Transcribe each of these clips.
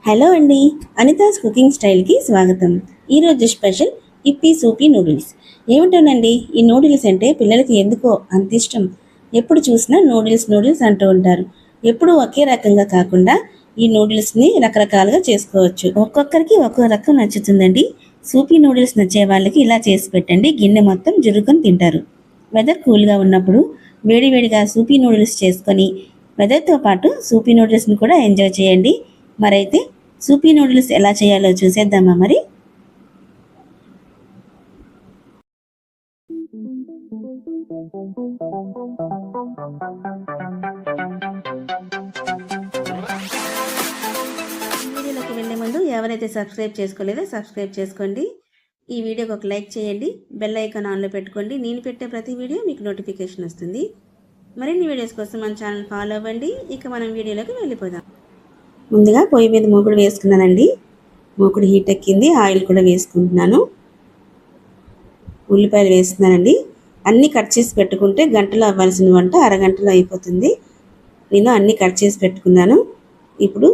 Hello అండి, Anita's cooking స్టైల్కి స్వాగతం. ఈరోజు స్పెషల్ ఇప్పీ సూపీ నూడిల్స్. ఏమిటోనండి, ఈ నూడిల్స్ అంటే పిల్లలకి ఎందుకో అంత ఇష్టం. ఎప్పుడు చూసినా నూడిల్స్ నూడిల్స్ అంటూ ఉంటారు. ఎప్పుడు ఒకే రకంగా కాకుండా ఈ నూడిల్స్ని రకరకాలుగా చేసుకోవచ్చు. ఒక్కొక్కరికి ఒక్కో రకం నచ్చుతుందండి. సూపీ నూడిల్స్ నచ్చే వాళ్ళకి ఇలా చేసి పెట్టండి, గిన్నె మొత్తం జురుకొని తింటారు. వెదర్ కూల్గా ఉన్నప్పుడు వేడివేడిగా సూపీ నూడిల్స్ చేసుకొని వెదర్తో పాటు సూపీ నూడిల్స్ని కూడా ఎంజాయ్ చేయండి. మరైతే సూపీ నూడిల్స్ ఎలా చేయాలో చూసేద్దామా మరి. వీడియోలోకి వెళ్ళే ముందు ఎవరైతే సబ్స్క్రైబ్ చేసుకోలేదో సబ్స్క్రైబ్ చేసుకోండి. ఈ వీడియోకి ఒక లైక్ చేయండి, బెల్ ఐకాన్ ఆన్లో పెట్టుకోండి. నేను పెట్టే ప్రతి వీడియో మీకు నోటిఫికేషన్ వస్తుంది. మరిన్ని వీడియోస్ కోసం మన ఛానల్ ఫాలో అవ్వండి. ఇక మనం వీడియోలోకి వెళ్ళిపోదాం. ముందుగా పొయ్యి మీద మూకుడు వేసుకున్నానండి. మూకుడు హీట్ ఎక్కింది. ఆయిల్ కూడా వేసుకుంటున్నాను. ఉల్లిపాయలు వేస్తున్నానండి. అన్నీ కట్ చేసి పెట్టుకుంటే గంటలో అవ్వాల్సిన వంట అరగంటలో అయిపోతుంది. నేను అన్నీ కట్ చేసి పెట్టుకున్నాను. ఇప్పుడు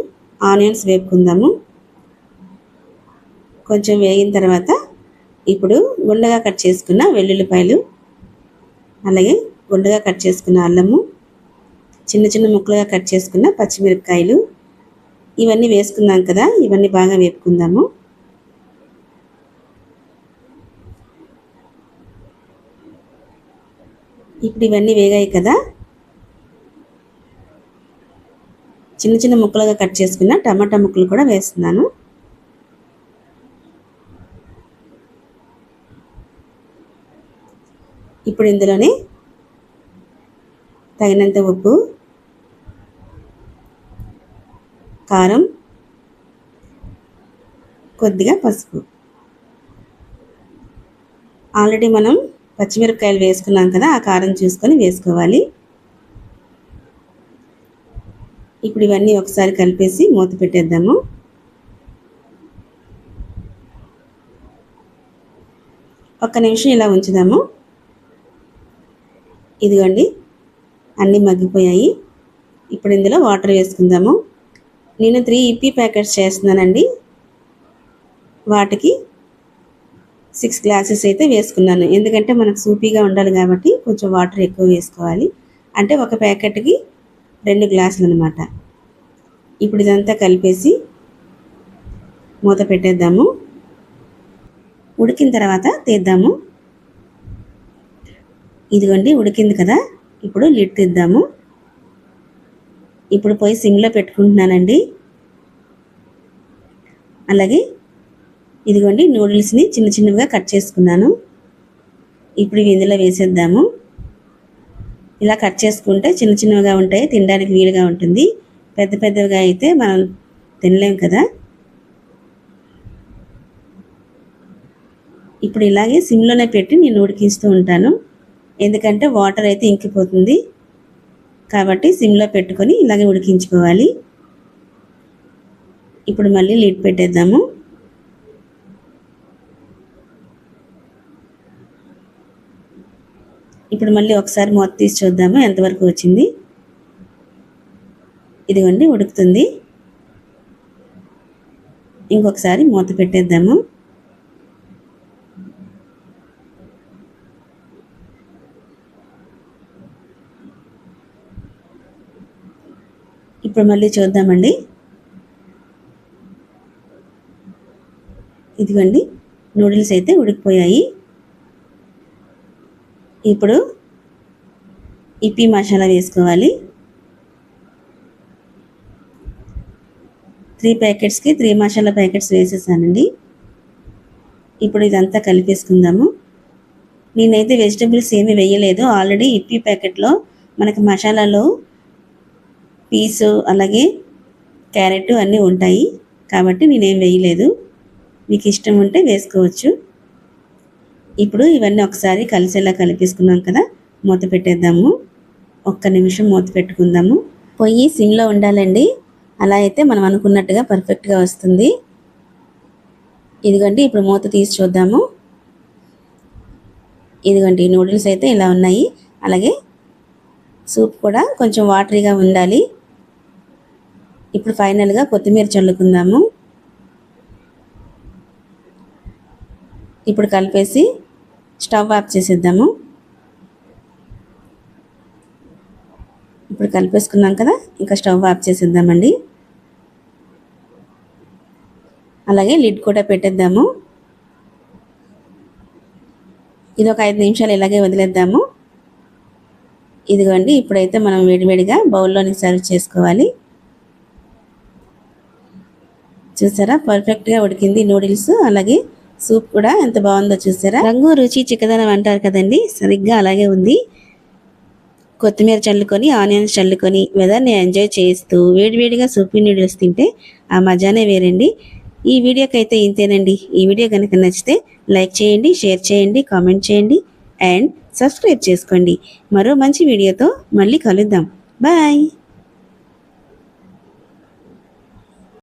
ఆనియన్స్ వేపుకుందాము. కొంచెం వేగిన తర్వాత ఇప్పుడు గుండగా కట్ చేసుకున్న వెల్లుల్లిపాయలు, అలాగే గుండగా కట్ చేసుకున్న అల్లము, చిన్న చిన్న ముక్కలుగా కట్ చేసుకున్న పచ్చిమిరపకాయలు ఇవన్నీ వేసుకున్నాం కదా. ఇవన్నీ బాగా వేపుకుందాము. ఇప్పుడు ఇవన్నీ వేగాయి కదా. చిన్న చిన్న ముక్కలుగా కట్ చేసుకున్న టమాటా ముక్కలు కూడా వేస్తున్నాను. ఇప్పుడు ఇందులోనే తగినంత ఉప్పు, కారం, కొద్దిగా పసుపు. ఆల్రెడీ మనం పచ్చిమిరపకాయలు వేసుకున్నాం కదా, ఆ కారం చూసుకొని వేసుకోవాలి. ఇప్పుడు ఇవన్నీ ఒకసారి కలిపేసి మూత పెట్టేద్దాము. ఒక్క నిమిషం ఇలా ఉంచుదాము. ఇదిగోండి, అన్నీ మగ్గిపోయాయి. ఇప్పుడు ఇందులో వాటర్ వేసుకుందాము. నేను 3 ఇప్పీ ప్యాకెట్స్ చేస్తున్నానండి. వాటికి 6 గ్లాసెస్ అయితే వేసుకున్నాను. ఎందుకంటే మనకు సూపీగా ఉండాలి కాబట్టి కొంచెం వాటర్ ఎక్కువ వేసుకోవాలి. అంటే ఒక ప్యాకెట్కి 2 గ్లాసులు అనమాట. ఇప్పుడు ఇదంతా కలిపేసి మూత పెట్టేద్దాము. ఉడికిన తర్వాత తీద్దాము. ఇదిగోండి, ఉడికింది కదా. ఇప్పుడు లిడ్ తీద్దాము. ఇప్పుడు పోయి సిమ్లో పెట్టుకుంటున్నానండి. అలాగే ఇదిగోండి, నూడిల్స్ని చిన్న చిన్నగా కట్ చేసుకున్నాను. ఇప్పుడు ఇవి ఇందులో వేసేద్దాము. ఇలా కట్ చేసుకుంటే చిన్న చిన్నగా ఉంటాయి, తినడానికి వీలుగా ఉంటుంది. పెద్ద పెద్దగా అయితే మనం తినలేం కదా. ఇప్పుడు ఇలాగే సిమ్లోనే పెట్టి నేను ఉడికిస్తూ ఉంటాను. ఎందుకంటే వాటర్ అయితే ఇంకిపోతుంది కాబట్టి సిమ్లో పెట్టుకొని ఇలాగే ఉడికించుకోవాలి. ఇప్పుడు మళ్ళీ లిడ్ పెట్టేద్దాము. ఇప్పుడు మళ్ళీ ఒకసారి మూత తీసి చూద్దాము ఎంతవరకు వచ్చింది. ఇదిగోండి, ఉడుకుతుంది. ఇంకొకసారి మూత పెట్టేద్దాము. ఇప్పుడు మళ్ళీ చూద్దామండి. ఇదిగోండి, నూడిల్స్ అయితే ఉడికిపోయాయి. ఇప్పుడు ఇప్పీ మసాలా వేసుకోవాలి. 3 ప్యాకెట్స్కి 3 మసాలా ప్యాకెట్స్ వేసేసానండి. ఇప్పుడు ఇదంతా కలిపేసుకుందాము. నేనైతే వెజిటబుల్స్ ఏమీ వేయలేదు. ఆల్రెడీ ఇప్పీ ప్యాకెట్లో మనకి మసాలాలో పీసు అలాగే క్యారెట్ అన్నీ ఉంటాయి కాబట్టి నేనేం వేయలేదు. మీకు ఇష్టం ఉంటే వేసుకోవచ్చు. ఇప్పుడు ఇవన్నీ ఒకసారి కలిసేలా కలిపేసుకున్నాం కదా. మూత పెట్టేద్దాము. ఒక్క నిమిషం మూత పెట్టుకుందాము. పొయ్యి సిమ్లో ఉండాలండి. అలా అయితే మనం అనుకున్నట్టుగా పర్ఫెక్ట్గా వస్తుంది. ఇదిగోండి, ఇప్పుడు మూత తీసి చూద్దాము. ఇదిగోండి, నూడిల్స్ అయితే ఇలా ఉన్నాయి. అలాగే సూప్ కూడా కొంచెం వాటరీగా ఉండాలి. ఇప్పుడు ఫైనల్గా కొత్తిమీర చల్లుకుందాము. ఇప్పుడు కలిపేసి స్టవ్ ఆఫ్ చేసేద్దాము. ఇప్పుడు కలిపేసుకున్నాం కదా, ఇంకా స్టవ్ ఆఫ్ చేసేద్దామండి. అలాగే లిడ్ కూడా పెట్టేద్దాము. ఇది ఒక 5 నిమిషాలు ఇలాగే వదిలేద్దాము. ఇదిగోండి, ఇప్పుడైతే మనం వేడివేడిగా బౌల్లోని సర్వ్ చేసుకోవాలి. చూసారా, పర్ఫెక్ట్గా ఉడికింది నూడిల్స్. అలాగే సూప్ కూడా ఎంత బాగుందో చూసారా. రంగు రుచి చిక్కదనం అంటారు కదండి, సరిగ్గా అలాగే ఉంది. కొత్తిమీర చల్లుకొని, ఆనియన్స్ చల్లుకొని వెదర్ని ఎంజాయ్ చేస్తూ వేడివేడిగా సూపీ నూడిల్స్ తింటే ఆ మజానే వేరండి. ఈ వీడియోకి అయితే ఇంతేనండి. ఈ వీడియో కనుక నచ్చితే లైక్ చేయండి, షేర్ చేయండి, కామెంట్ చేయండి అండ్ సబ్స్క్రైబ్ చేసుకోండి. మరో మంచి వీడియోతో మళ్ళీ కలుద్దాం. బాయ్.